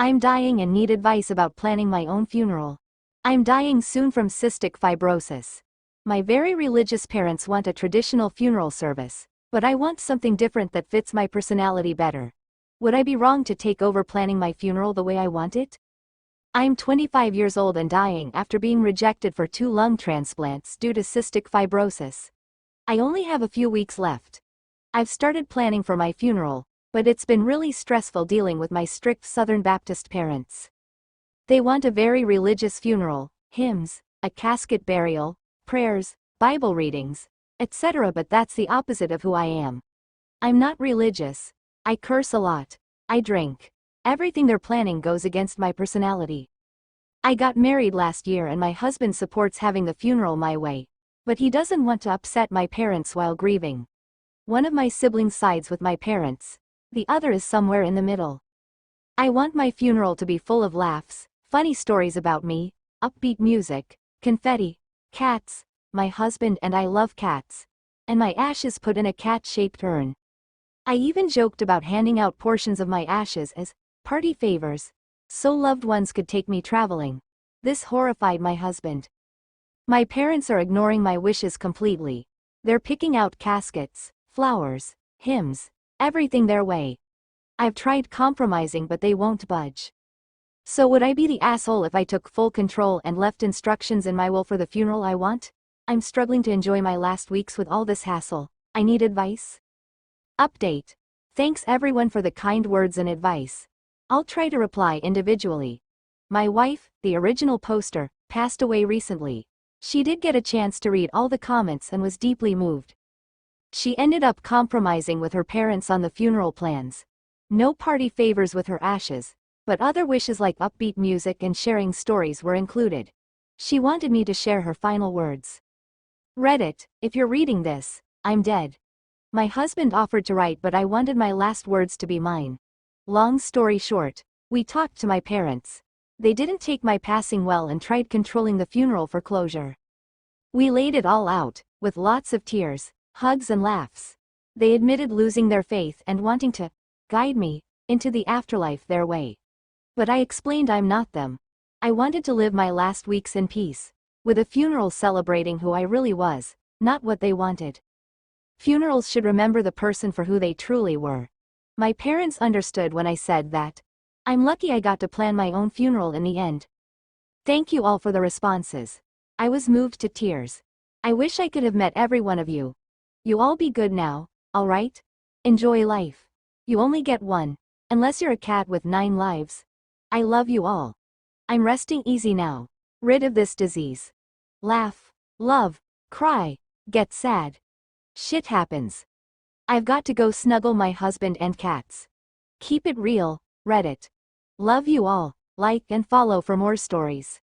I'm dying and need advice about planning my own funeral. I'm dying soon from cystic fibrosis. My very religious parents want a traditional funeral service, but I want something different that fits my personality better. Would I be wrong to take over planning my funeral the way I want it? I'm 25 years old and dying after being rejected for 2 lung transplants due to cystic fibrosis. I only have a few weeks left. I've started planning for my funeral, but it's been really stressful dealing with my strict Southern Baptist parents. They want a very religious funeral, hymns, a casket burial, prayers, Bible readings, etc. But that's the opposite of who I am. I'm not religious. I curse a lot. I drink. Everything they're planning goes against my personality. I got married last year and my husband supports having the funeral my way, but he doesn't want to upset my parents while grieving. One of my siblings sides with my parents, the other is somewhere in the middle. I want my funeral to be full of laughs, funny stories about me, upbeat music, confetti, cats, my husband and I love cats, and my ashes put in a cat-shaped urn. I even joked about handing out portions of my ashes as party favors, so loved ones could take me traveling. This horrified my husband. My parents are ignoring my wishes completely. They're picking out caskets, flowers, hymns, everything their way. I've tried compromising but they won't budge. So would I be the asshole if I took full control and left instructions in my will for the funeral I want? I'm struggling to enjoy my last weeks with all this hassle. I need advice. Update. Thanks everyone for the kind words and advice. I'll try to reply individually. My wife, the original poster, passed away recently. She did get a chance to read all the comments and was deeply moved. She ended up compromising with her parents on the funeral plans. No party favors with her ashes, but other wishes like upbeat music and sharing stories were included. She wanted me to share her final words. Reddit, if you're reading this, I'm dead. My husband offered to write but I wanted my last words to be mine. Long story short, we talked to my parents. They didn't take my passing well and tried controlling the funeral for closure. We laid it all out, with lots of tears, hugs and laughs. They admitted losing their faith and wanting to guide me into the afterlife their way. But I explained I'm not them. I wanted to live my last weeks in peace, with a funeral celebrating who I really was, not what they wanted. Funerals should remember the person for who they truly were. My parents understood when I said that. I'm lucky I got to plan my own funeral in the end. Thank you all for the responses. I was moved to tears. I wish I could have met every one of you. You all be good now, alright? Enjoy life. You only get one, unless you're a cat with 9 lives. I love you all. I'm resting easy now, rid of this disease. Laugh, love, cry, get sad. Shit happens. I've got to go snuggle my husband and cats. Keep it real, Reddit. Love you all. Like and follow for more stories.